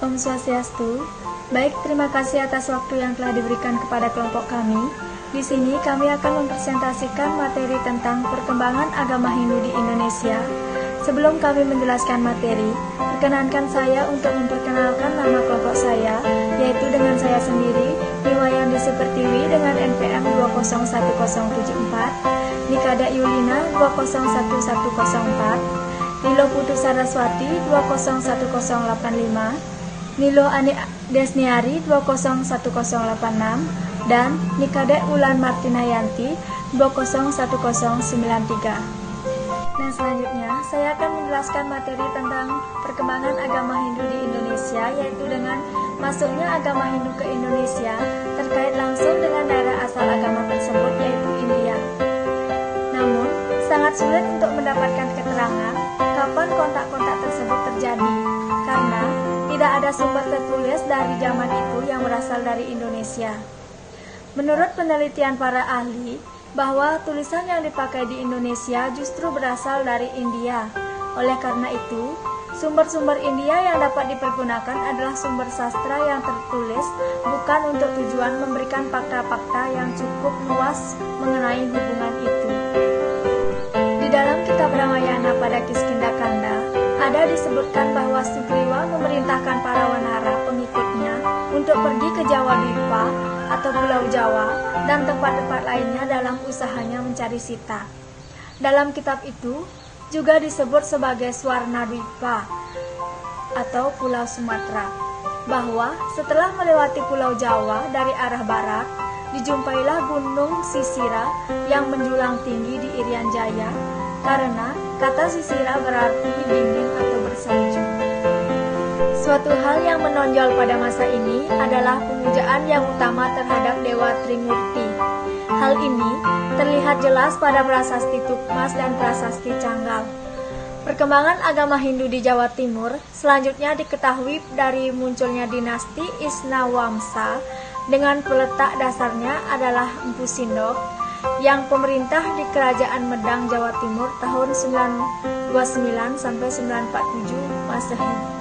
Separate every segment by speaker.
Speaker 1: Om Swastiastu. Baik, terima kasih atas waktu yang telah diberikan kepada kelompok kami. Di sini kami akan mempresentasikan materi tentang perkembangan agama Hindu di Indonesia. Sebelum kami menjelaskan materi, perkenankan saya untuk memperkenalkan nama kelompok saya, yaitu dengan saya sendiri, Niwayandi Supertiwi dengan NPM 201074, Nikada Yulina 201104, Nilo Putu Saraswati 201085, Nilo Ani Desniari 201086, dan Nikade Ulan Martinayanti 201093. Nah, selanjutnya saya akan menjelaskan materi tentang perkembangan agama Hindu di Indonesia, yaitu dengan masuknya agama Hindu ke Indonesia terkait langsung dengan daerah asal agama tersebut, yaitu India. Namun, sangat sulit untuk mendapatkan keterangan kapan kontak-kontak tersebut terjadi, karena tidak ada sumber tertulis dari zaman itu yang berasal dari Indonesia. Menurut penelitian para ahli, bahwa tulisan yang dipakai di Indonesia justru berasal dari India. Oleh karena itu, sumber-sumber India yang dapat dipergunakan adalah sumber sastra yang tertulis, bukan untuk tujuan memberikan fakta-fakta yang cukup luas mengenai hubungan itu. Di dalam kitab Ramayana pada Kiskindakanda, ada disebutkan bahwa Sugriwa memerintahkan para wanara pengikutnya untuk pergi ke Jawa Dwipa atau Pulau Jawa dan tempat-tempat lainnya dalam usahanya mencari Sita. Dalam kitab itu juga disebut sebagai Swarna Dwipa atau Pulau Sumatera, bahwa setelah melewati Pulau Jawa dari arah barat, dijumpailah Gunung Sisira yang menjulang tinggi di Irian Jaya, karena kata Sisira berarti dingin atau bersalju. Suatu hal yang menonjol pada masa ini adalah pemujaan yang utama terhadap Dewa Trimurti. Hal ini terlihat jelas pada prasasti Tukmas dan prasasti Canggal. Perkembangan agama Hindu di Jawa Timur selanjutnya diketahui dari munculnya dinasti Isnawamsa dengan peletak dasarnya adalah Empu Sindok yang pemerintah di Kerajaan Medang Jawa Timur tahun 929 sampai 947 Masehi.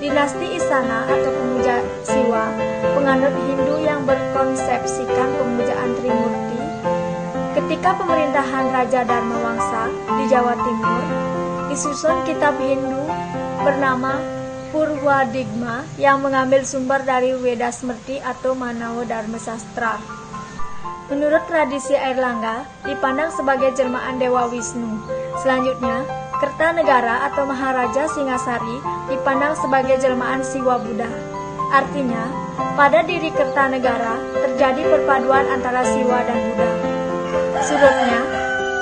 Speaker 1: Dinasti Isana atau pemuja Siwa, penganut Hindu yang berkonsepsikan pemujaan Trimurti. Ketika pemerintahan Raja Dharmawangsa di Jawa Timur, disusun kitab Hindu bernama Purwadigma yang mengambil sumber dari Weda Smrti atau Manawa Dharma Sastra. Menurut tradisi Airlangga, dipandang sebagai jelmaan Dewa Wisnu. Selanjutnya, Kertanegara atau Maharaja Singasari dipandang sebagai jelmaan Siwa Buddha. Artinya, pada diri Kertanegara terjadi perpaduan antara Siwa dan Buddha. Surutnya,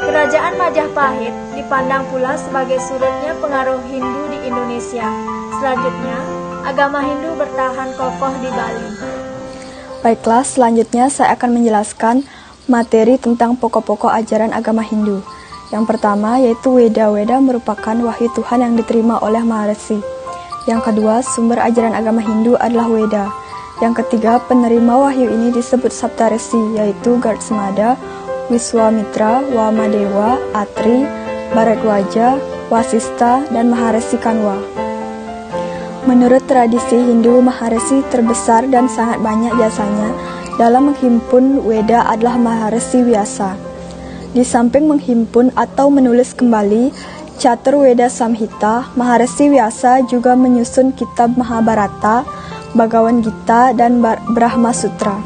Speaker 1: Kerajaan Majapahit dipandang pula sebagai surutnya pengaruh Hindu di Indonesia. Selanjutnya, agama Hindu bertahan kokoh di Bali.
Speaker 2: Baiklah, selanjutnya saya akan menjelaskan materi tentang pokok-pokok ajaran agama Hindu. Yang pertama yaitu Weda. Weda merupakan wahyu Tuhan yang diterima oleh Maharshi. Yang kedua, sumber ajaran agama Hindu adalah Weda. Yang ketiga, penerima wahyu ini disebut Saptarsi, yaitu Gartsemada, Wiswamitra, Wamadewa, Atri, Bharadwaja, Wasista, dan Maharshi Kanwa. Menurut tradisi Hindu, Maharshi terbesar dan sangat banyak jasanya dalam menghimpun Weda adalah Maharshi Vyasa. Di samping menghimpun atau menulis kembali Chaturveda Samhita, Maharshi Vyasa juga menyusun kitab Mahabharata, Bhagavad Gita, dan Brahma Sutra.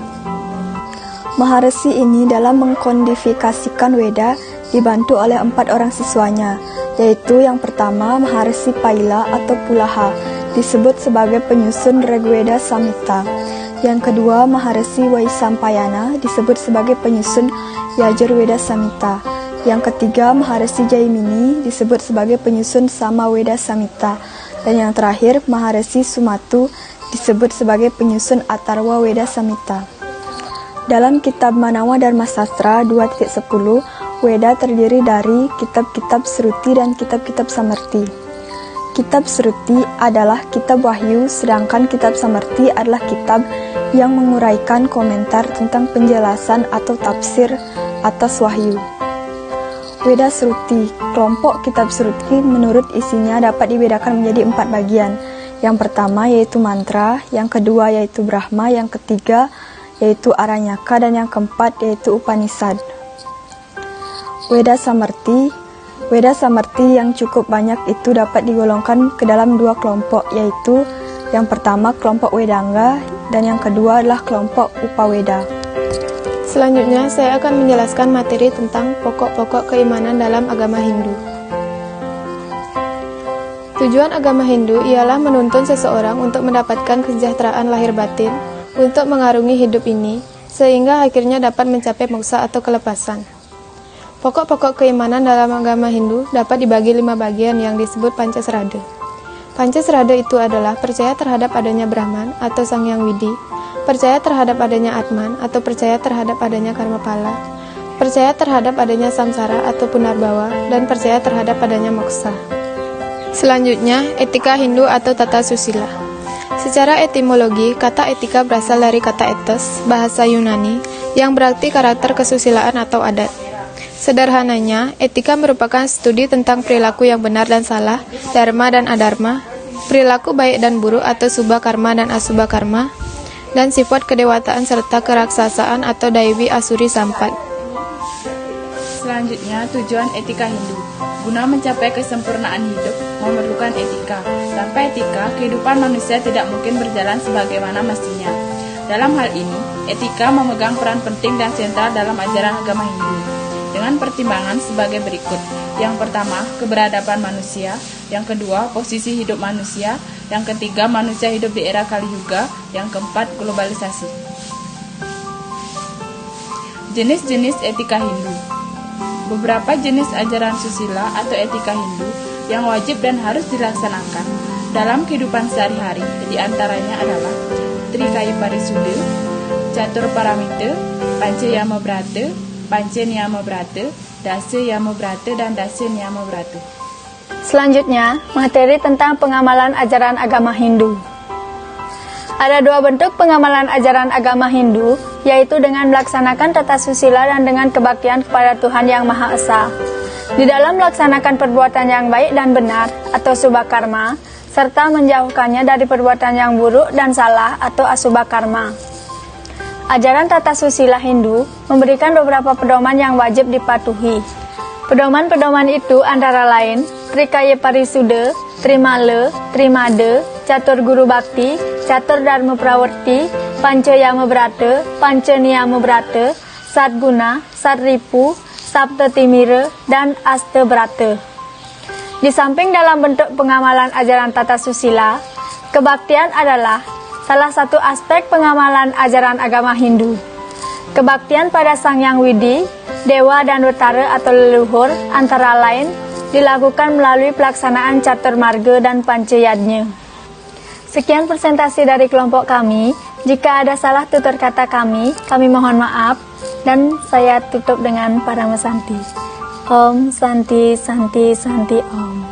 Speaker 2: Maharshi ini dalam mengkodifikasikan Weda dibantu oleh 4 orang siswanya, yaitu yang pertama Maharshi Paila atau Pulaha, disebut sebagai penyusun Rigveda Samhita. Yang kedua, Maharshi Vaisampayana disebut sebagai penyusun Yajurveda Samhita. Yang ketiga, Maharshi Jaimini disebut sebagai penyusun Samaveda Samhita. Dan yang terakhir, Maharshi Sumatu disebut sebagai penyusun Atharva Veda Samhita. Dalam kitab Manawa Dharma Sastra 2.10, Weda terdiri dari kitab-kitab Sruti dan kitab-kitab Samarti. Kitab Sruti adalah kitab wahyu, sedangkan kitab Samarti adalah kitab yang menguraikan komentar tentang penjelasan atau tafsir atas wahyu. Weda Sruti, kelompok kitab Sruti menurut isinya dapat dibedakan menjadi 4 bagian, Yang pertama yaitu mantra, yang kedua yaitu Brahma, yang ketiga yaitu Aranyaka, dan yang keempat yaitu Upanishad. Weda Samarti yang cukup banyak itu dapat digolongkan ke dalam dua kelompok, yaitu yang pertama kelompok Wedanga dan yang kedua adalah kelompok Upaweda.
Speaker 3: Selanjutnya saya akan menjelaskan materi tentang pokok-pokok keimanan dalam agama Hindu. Tujuan agama Hindu ialah menuntun seseorang untuk mendapatkan kesejahteraan lahir batin, untuk mengarungi hidup ini, sehingga akhirnya dapat mencapai moksa atau kelepasan. Pokok-pokok keimanan dalam agama Hindu dapat dibagi 5 bagian yang disebut Pancasrada. Pancasrada itu adalah percaya terhadap adanya Brahman atau Sang Hyang Widi, percaya terhadap adanya Atman atau percaya terhadap adanya karma pala, percaya terhadap adanya samsara atau punarbawa, dan percaya terhadap adanya moksa. Selanjutnya, etika Hindu atau tata susila. Secara etimologi, kata etika berasal dari kata ethos, bahasa Yunani, yang berarti karakter kesusilaan atau adat. Sederhananya, etika merupakan studi tentang perilaku yang benar dan salah, dharma dan adharma, perilaku baik dan buruk atau subha karma dan asubha karma, dan sifat kedewataan serta keraksasaan atau daiwi asuri sampat.
Speaker 4: Selanjutnya, tujuan etika Hindu. Guna mencapai kesempurnaan hidup, memerlukan etika. Tanpa etika, kehidupan manusia tidak mungkin berjalan sebagaimana mestinya. Dalam hal ini, etika memegang peran penting dan sentral dalam ajaran agama Hindu, dengan pertimbangan sebagai berikut. Yang pertama, keberadaban manusia. Yang kedua, posisi hidup manusia. Yang ketiga, manusia hidup di era Kali Yuga. Yang keempat, globalisasi. Jenis-jenis etika Hindu. Beberapa jenis ajaran susila atau etika Hindu yang wajib dan harus dilaksanakan dalam kehidupan sehari-hari, di antaranya adalah Trikaya Parisuddha, Catur Paramita, Panca Yama Brata, Panca Niyama Brata, Dasa Yama Brata, dan Dasa Niyama Brata.
Speaker 1: Selanjutnya, materi tentang pengamalan ajaran agama Hindu. Ada 2 bentuk pengamalan ajaran agama Hindu, yaitu dengan melaksanakan tata susila dan dengan kebaktian kepada Tuhan Yang Maha Esa. Di dalam melaksanakan perbuatan yang baik dan benar atau subha karma, serta menjauhkannya dari perbuatan yang buruk dan salah atau asubha karma. Ajaran tata susila Hindu memberikan beberapa pedoman yang wajib dipatuhi. Pedoman-pedoman itu antara lain Trikaya Parisuddha, Trimala, Trimada, Catur Guru Bakti, Catur Dharma Prawarti, Panca Yama Brata, Panca Niyama Brata, Satguna, Satripu, Sapta Timira, dan Asta Brata. Di samping dalam bentuk pengamalan ajaran tata susila, kebaktian adalah salah satu aspek pengamalan ajaran agama Hindu. Kebaktian pada Sang Hyang Widi, Dewa dan Utara atau leluhur, antara lain dilakukan melalui pelaksanaan Catur Marga dan Panca Yadnya. Sekian presentasi dari kelompok kami. Jika ada salah tutur kata kami mohon maaf, dan saya tutup dengan Paramasanti. Om Santi Santi Santi Om.